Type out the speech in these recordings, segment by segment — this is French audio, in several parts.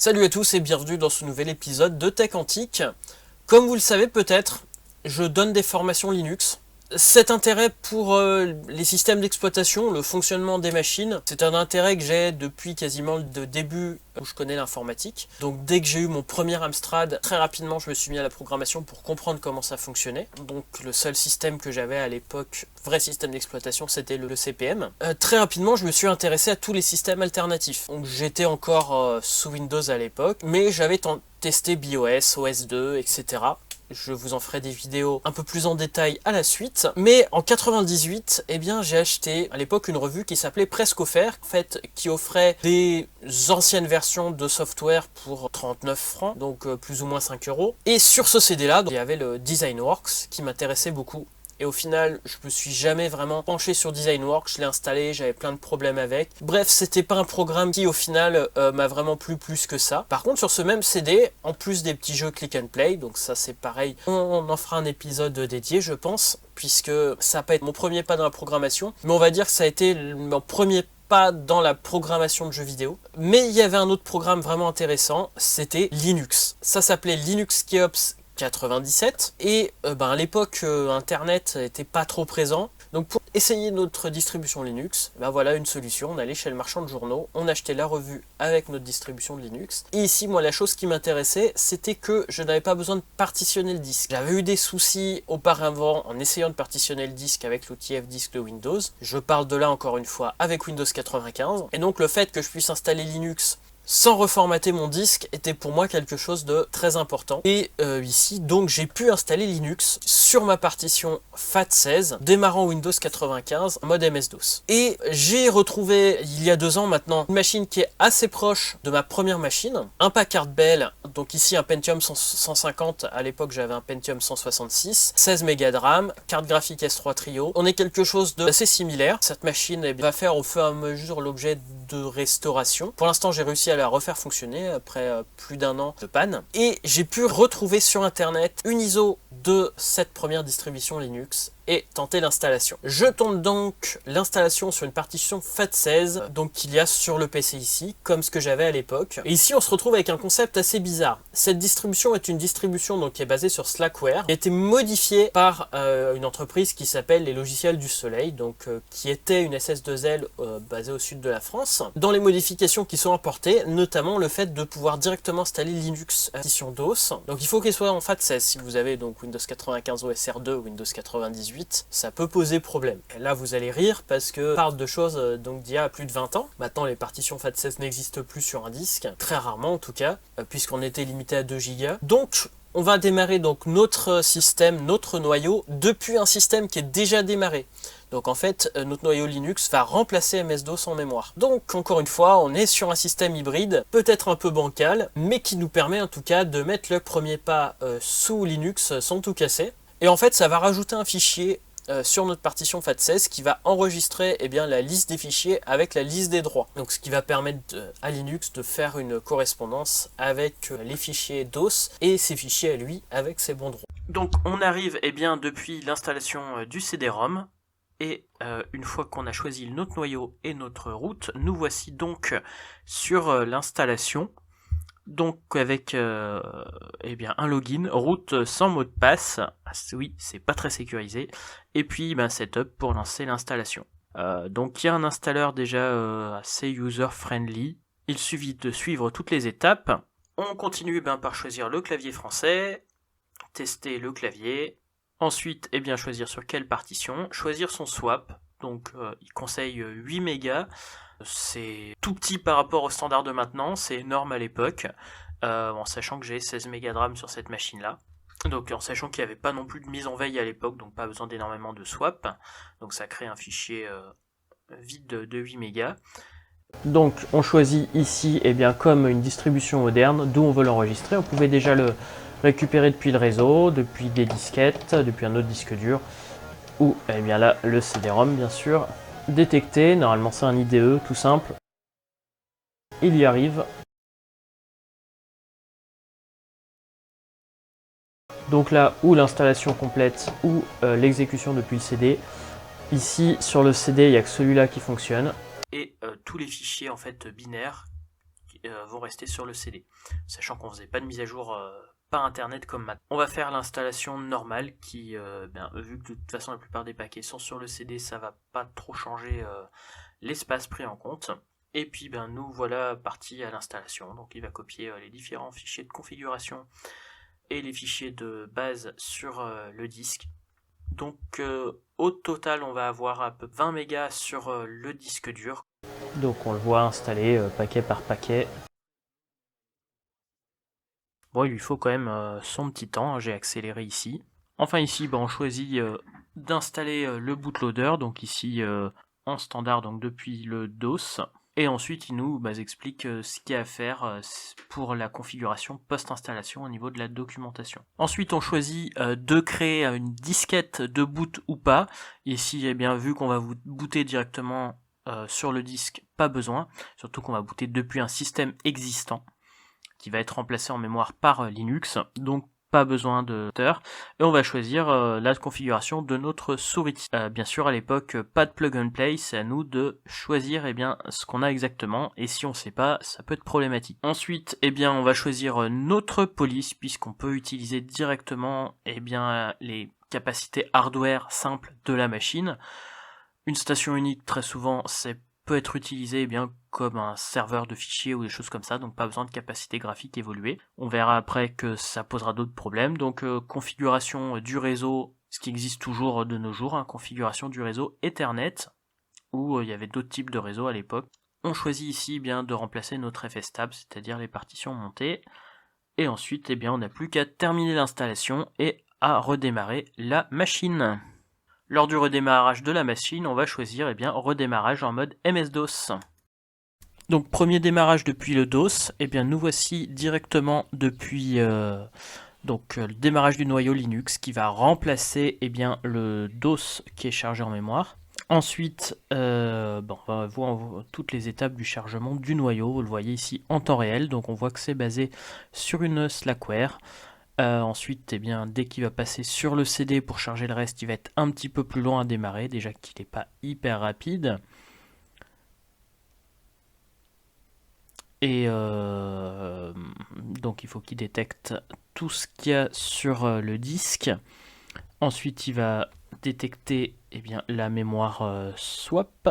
Salut à tous et bienvenue dans ce nouvel épisode de Tech Antique. Comme vous le savez peut-être, je donne des formations Linux. Cet intérêt pour les systèmes d'exploitation, le fonctionnement des machines, c'est un intérêt que j'ai depuis quasiment le début où je connais l'informatique. Donc dès que j'ai eu mon premier Amstrad, très rapidement je me suis mis à la programmation pour comprendre comment ça fonctionnait. Donc le seul système que j'avais à l'époque, vrai système d'exploitation, c'était le CP/M. Très rapidement je me suis intéressé à tous les systèmes alternatifs. Donc j'étais encore sous Windows à l'époque, mais j'avais testé BIOS, OS2, etc. Je vous en ferai des vidéos un peu plus en détail à la suite. Mais en 98, eh bien, j'ai acheté à l'époque une revue qui s'appelait Presque Offert, en fait, qui offrait des anciennes versions de software pour 39 francs, donc plus ou moins 5 euros. Et sur ce CD-là, il y avait le Designworks qui m'intéressait beaucoup. Et au final, je me suis jamais vraiment penché sur Designworks, je l'ai installé, j'avais plein de problèmes avec. Bref, c'était pas un programme qui au final m'a vraiment plu plus que ça. Par contre, sur ce même CD, en plus des petits jeux click and play, donc ça c'est pareil, on en fera un épisode dédié je pense, puisque ça va pas être mon premier pas dans la programmation, mais on va dire que ça a été mon premier pas dans la programmation de jeux vidéo. Mais il y avait un autre programme vraiment intéressant, c'était Linux. Ça s'appelait Linux Keops 97 et à l'époque internet n'était pas trop présent, donc pour essayer notre distribution Linux, voilà une solution. On allait chez le marchand de journaux, on achetait la revue avec notre distribution de Linux, et ici moi la chose qui m'intéressait c'était que je n'avais pas besoin de partitionner le disque. J'avais eu des soucis auparavant en essayant de partitionner le disque avec l'outil Fdisk de Windows, je parle de là encore une fois avec Windows 95, et donc le fait que je puisse installer Linux sans reformater mon disque était pour moi quelque chose de très important. Et ici, donc, j'ai pu installer Linux sur ma partition FAT16, démarrant Windows 95 en mode MS-DOS. Et j'ai retrouvé, il y a 2 ans maintenant, une machine qui est assez proche de ma première machine, un Packard Bell, donc ici un Pentium 150, à l'époque j'avais un Pentium 166, 16 Mb de RAM, carte graphique S3 Trio. On est quelque chose d'assez similaire. Cette machine va faire au fur et à mesure l'objet de restauration. Pour l'instant, j'ai réussi à la refaire fonctionner après plus d'1 an de panne. Et j'ai pu retrouver sur internet une ISO de cette première distribution Linux et tenter l'installation. Je tente donc l'installation sur une partition FAT16, donc qu'il y a sur le PC ici, comme ce que j'avais à l'époque. Et ici, on se retrouve avec un concept assez bizarre. Cette distribution est une distribution donc, qui est basée sur Slackware, qui a été modifiée par une entreprise qui s'appelle Les Logiciels du Soleil, donc qui était une SS2L basée au sud de la France. Dans les modifications qui sont apportées, notamment le fait de pouvoir directement installer Linux à partition DOS. Donc il faut qu'il soit en FAT16. Si vous avez donc Windows 95 OS R2 ou Windows 98, ça peut poser problème. Et là vous allez rire parce que on parle de choses donc d'il y a plus de 20 ans. Maintenant les partitions FAT16 n'existent plus sur un disque, très rarement en tout cas, puisqu'on était limité à 2 Go. Donc on va démarrer donc notre système, notre noyau, depuis un système qui est déjà démarré. Donc en fait, notre noyau Linux va remplacer MS-DOS en mémoire. Donc encore une fois, on est sur un système hybride, peut-être un peu bancal, mais qui nous permet en tout cas de mettre le premier pas sous Linux sans tout casser. Et en fait, ça va rajouter un fichier sur notre partition FAT16 qui va enregistrer la liste des fichiers avec la liste des droits. Donc ce qui va permettre à Linux de faire une correspondance avec les fichiers DOS et ses fichiers à lui avec ses bons droits. Donc on arrive depuis l'installation du CD-ROM. Et une fois qu'on a choisi notre noyau et notre route, nous voici donc sur l'installation. Donc avec un login, route sans mot de passe, oui c'est pas très sécurisé, et puis setup pour lancer l'installation. Donc il y a un installeur déjà assez user-friendly, il suffit de suivre toutes les étapes. On continue par choisir le clavier français, tester le clavier, ensuite choisir sur quelle partition, choisir son swap, donc il conseille 8 mégas. C'est tout petit par rapport au standard de maintenant, c'est énorme à l'époque, en sachant que j'ai 16 mégas de RAM sur cette machine-là. Donc en sachant qu'il n'y avait pas non plus de mise en veille à l'époque, donc pas besoin d'énormément de swap. Donc ça crée un fichier vide de 8 mégas. Donc on choisit ici comme une distribution moderne d'où on veut l'enregistrer. On pouvait déjà le récupérer depuis le réseau, depuis des disquettes, depuis un autre disque dur, ou là le CD-ROM bien sûr. Détecté, normalement c'est un IDE tout simple. Il y arrive. Donc là, ou l'installation complète, ou l'exécution depuis le CD. Ici, sur le CD, il n'y a que celui-là qui fonctionne. Et tous les fichiers en fait binaires vont rester sur le CD, sachant qu'on faisait pas de mise à jour par internet comme maintenant. On va faire l'installation normale qui, vu que de toute façon la plupart des paquets sont sur le CD, ça va pas trop changer l'espace pris en compte. Et puis nous voilà partis à l'installation. Donc il va copier les différents fichiers de configuration et les fichiers de base sur le disque. Donc au total on va avoir à peu 20 mégas sur le disque dur. Donc on le voit installé paquet par paquet. Bon, il lui faut quand même son petit temps, j'ai accéléré ici. Enfin ici on choisit d'installer le bootloader, donc ici en standard, donc depuis le DOS. Et ensuite il nous explique ce qu'il y a à faire pour la configuration post-installation au niveau de la documentation. Ensuite on choisit de créer une disquette de boot ou pas. Ici vu qu'on va vous booter directement sur le disque, pas besoin, surtout qu'on va booter depuis un système existant qui va être remplacé en mémoire par Linux, donc pas besoin de moteur. Et on va choisir la configuration de notre souris. Bien sûr à l'époque pas de plug and play, c'est à nous de choisir ce qu'on a exactement, et si on sait pas, ça peut être problématique. Ensuite on va choisir notre police, puisqu'on peut utiliser directement les capacités hardware simples de la machine. Une station unique, très souvent, peut être utilisé comme un serveur de fichiers ou des choses comme ça, donc pas besoin de capacité graphique évoluée. On verra après que ça posera d'autres problèmes. Donc configuration du réseau, ce qui existe toujours de nos jours, configuration du réseau Ethernet, où il y avait d'autres types de réseaux à l'époque. On choisit ici de remplacer notre FSTab, c'est-à-dire les partitions montées. Et ensuite, on n'a plus qu'à terminer l'installation et à redémarrer la machine. Lors du redémarrage de la machine, on va choisir redémarrage en mode MS-DOS. Donc premier démarrage depuis le DOS, nous voici directement depuis le démarrage du noyau Linux qui va remplacer le DOS qui est chargé en mémoire. Ensuite, on va voir toutes les étapes du chargement du noyau, vous le voyez ici en temps réel, donc on voit que c'est basé sur une Slackware. Ensuite, dès qu'il va passer sur le CD pour charger le reste, il va être un petit peu plus long à démarrer, déjà qu'il n'est pas hyper rapide. Et donc il faut qu'il détecte tout ce qu'il y a sur le disque. Ensuite, il va détecter la mémoire swap.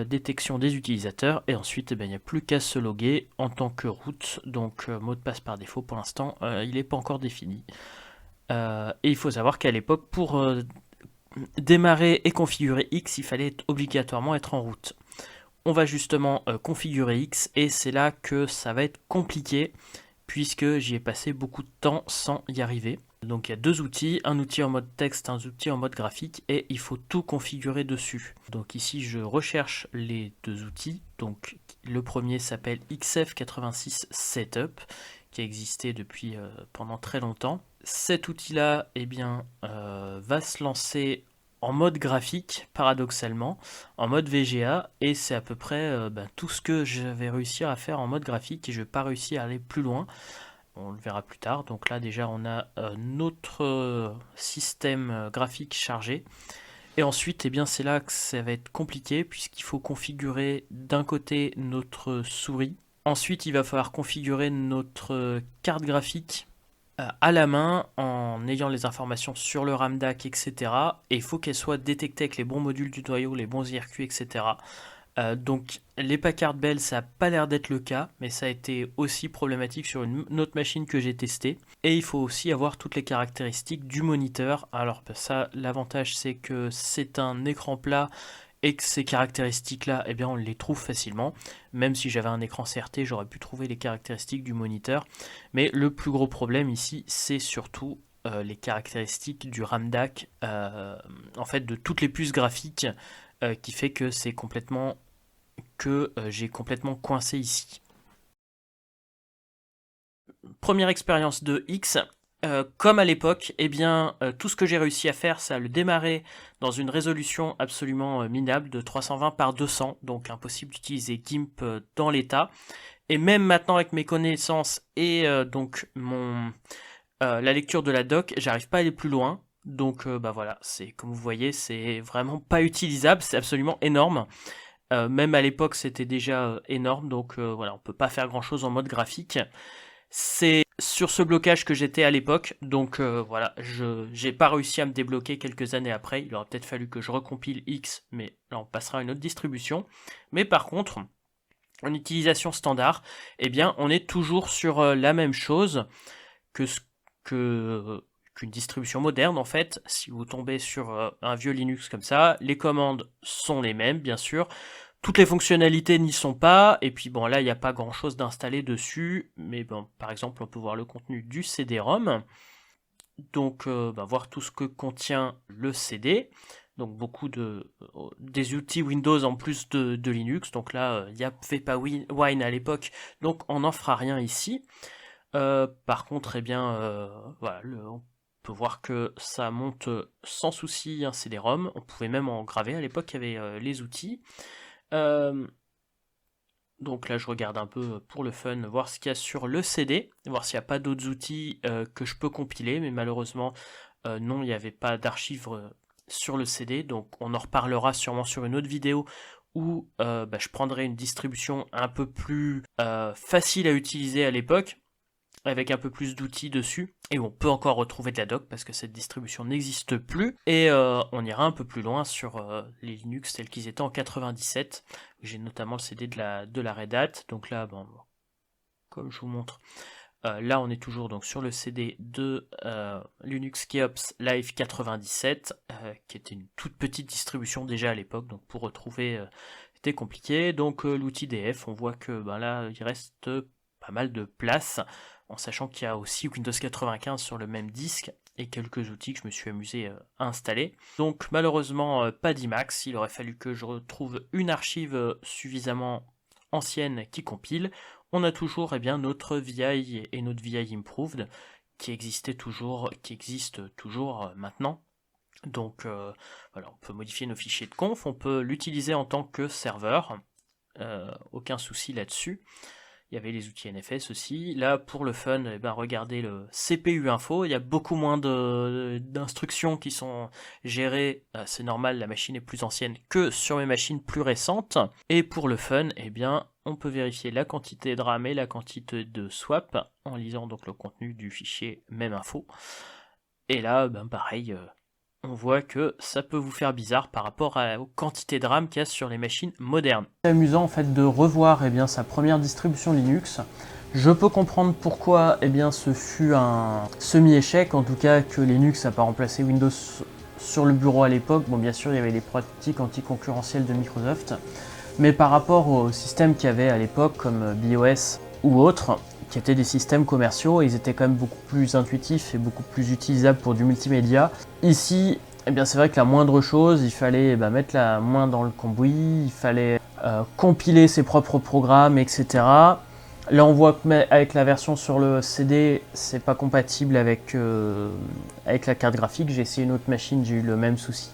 Détection des utilisateurs, et ensuite il n'y a plus qu'à se loguer en tant que root, donc mot de passe par défaut pour l'instant il n'est pas encore défini. Et il faut savoir qu'à l'époque pour démarrer et configurer X, il fallait obligatoirement être en route. On va justement configurer X, et c'est là que ça va être compliqué puisque j'y ai passé beaucoup de temps sans y arriver. Donc il y a deux outils, un outil en mode texte, un outil en mode graphique, et il faut tout configurer dessus. Donc ici je recherche les deux outils. Donc le premier s'appelle XF86 Setup, qui a existé depuis pendant très longtemps. Cet outil-là va se lancer en mode graphique, paradoxalement, en mode VGA, et c'est à peu près tout ce que je vais réussir à faire en mode graphique, et je ne vais pas réussir à aller plus loin. On le verra plus tard. Donc là déjà on a notre système graphique chargé. Et ensuite c'est là que ça va être compliqué, puisqu'il faut configurer d'un côté notre souris. Ensuite il va falloir configurer notre carte graphique à la main en ayant les informations sur le RAM DAC, etc. Et il faut qu'elle soit détectée avec les bons modules du noyau, les bons IRQ, etc. Donc les Packard Bell, ça n'a pas l'air d'être le cas, mais ça a été aussi problématique sur une autre machine que j'ai testée. Et il faut aussi avoir toutes les caractéristiques du moniteur. Alors ça, l'avantage c'est que c'est un écran plat et que ces caractéristiques-là, on les trouve facilement. Même si j'avais un écran CRT, j'aurais pu trouver les caractéristiques du moniteur. Mais le plus gros problème ici, c'est surtout les caractéristiques du RAM DAC, en fait de toutes les puces graphiques, qui fait que c'est complètement j'ai complètement coincé ici. Première expérience de X. Comme à l'époque, tout ce que j'ai réussi à faire, c'est à le démarrer dans une résolution absolument minable de 320 par 200, donc impossible d'utiliser GIMP dans l'état. Et même maintenant avec mes connaissances et la lecture de la doc, j'arrive pas à aller plus loin. Donc voilà, c'est comme vous voyez, c'est vraiment pas utilisable, c'est absolument énorme. Même à l'époque, c'était déjà énorme, donc voilà, on peut pas faire grand-chose en mode graphique. C'est sur ce blocage que j'étais à l'époque, donc voilà, j'ai pas réussi à me débloquer quelques années après. Il aurait peut-être fallu que je recompile X, mais là on passera à une autre distribution. Mais par contre, en utilisation standard, eh bien on est toujours sur la même chose qu'une distribution moderne en fait. Si vous tombez sur un vieux Linux comme ça, les commandes sont les mêmes bien sûr. Toutes les fonctionnalités n'y sont pas, et puis bon là il n'y a pas grand chose d'installé dessus, mais bon par exemple on peut voir le contenu du CD-ROM, donc voir tout ce que contient le CD, donc beaucoup des outils Windows en plus de Linux, donc là il n'y avait pas Wine à l'époque, donc on n'en fera rien ici. Par contre eh bien voilà, on peut voir que ça monte sans souci un CD-ROM, on pouvait même en graver, à l'époque il y avait les outils. Donc là je regarde un peu pour le fun, voir ce qu'il y a sur le CD, voir s'il n'y a pas d'autres outils que je peux compiler, mais malheureusement non, il n'y avait pas d'archives sur le CD, donc on en reparlera sûrement sur une autre vidéo où je prendrai une distribution un peu plus facile à utiliser à l'époque, avec un peu plus d'outils dessus, et on peut encore retrouver de la doc parce que cette distribution n'existe plus, et on ira un peu plus loin sur les Linux tels qu'ils étaient en 97. J'ai notamment le CD de la Red Hat, donc là, bon, comme je vous montre, là on est toujours donc sur le CD de Linux Keops Live 97, qui était une toute petite distribution déjà à l'époque, donc pour retrouver c'était compliqué. Donc l'outil DF, on voit que là il reste pas mal de place, en sachant qu'il y a aussi Windows 95 sur le même disque et quelques outils que je me suis amusé à installer. Donc malheureusement pas d'Emacs, il aurait fallu que je retrouve une archive suffisamment ancienne qui compile. On a toujours notre VI et notre VI Improved qui existe toujours maintenant. Donc voilà, on peut modifier nos fichiers de conf, on peut l'utiliser en tant que serveur, aucun souci là-dessus. Il y avait les outils NFS aussi. Là, pour le fun, regardez le CPU info. Il y a beaucoup moins d'instructions qui sont gérées. C'est normal, la machine est plus ancienne que sur mes machines plus récentes. Et pour le fun, on peut vérifier la quantité de RAM et la quantité de swap en lisant donc le contenu du fichier même info. Et là, pareil, on voit que ça peut vous faire bizarre par rapport aux quantités de RAM qu'il y a sur les machines modernes. C'est amusant en fait de revoir sa première distribution Linux. Je peux comprendre pourquoi ce fut un semi-échec, en tout cas que Linux n'a pas remplacé Windows sur le bureau à l'époque. Bon, bien sûr il y avait les pratiques anticoncurrentielles de Microsoft, mais par rapport aux systèmes qu'il y avait à l'époque comme BIOS ou autres, qui étaient des systèmes commerciaux, ils étaient quand même beaucoup plus intuitifs et beaucoup plus utilisables pour du multimédia. Ici, c'est vrai que la moindre chose, il fallait mettre la main dans le cambouis, il fallait compiler ses propres programmes, etc. Là, on voit qu'avec la version sur le CD, c'est pas compatible avec la carte graphique. J'ai essayé une autre machine, j'ai eu le même souci.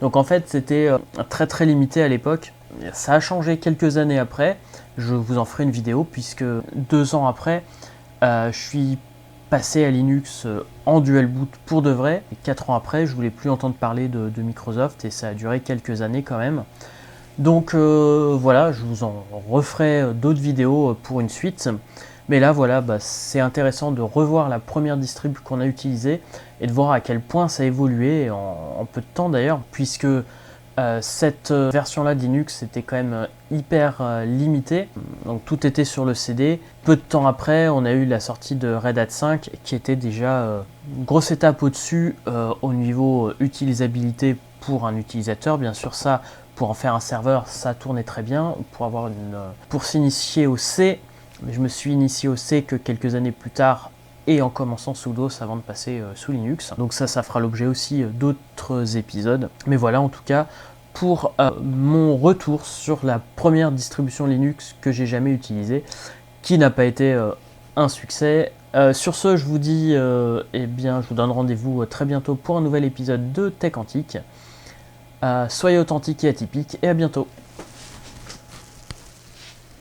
Donc en fait, c'était très très limité à l'époque. Ça a changé quelques années après. Je vous en ferai une vidéo puisque 2 ans après, je suis passé à Linux en dual boot pour de vrai. Et 4 ans après, je voulais plus entendre parler de Microsoft et ça a duré quelques années quand même. Donc voilà, je vous en referai d'autres vidéos pour une suite. Mais là voilà, c'est intéressant de revoir la première distrib qu'on a utilisée et de voir à quel point ça a évolué en peu de temps d'ailleurs, puisque cette version-là de Linux était quand même hyper limitée, donc tout était sur le CD. Peu de temps après, on a eu la sortie de Red Hat 5 qui était déjà une grosse étape au-dessus au niveau utilisabilité pour un utilisateur. Bien sûr, ça, pour en faire un serveur, ça tournait très bien. Pour s'initier au C, je me suis initié au C que quelques années plus tard et en commençant sous DOS avant de passer sous Linux. Donc ça fera l'objet aussi d'autres épisodes. Mais voilà, en tout cas, pour mon retour sur la première distribution Linux que j'ai jamais utilisée, qui n'a pas été un succès. Sur ce, je vous dis, je vous donne rendez-vous très bientôt pour un nouvel épisode de Tech Antique. Soyez authentiques et atypiques, et à bientôt.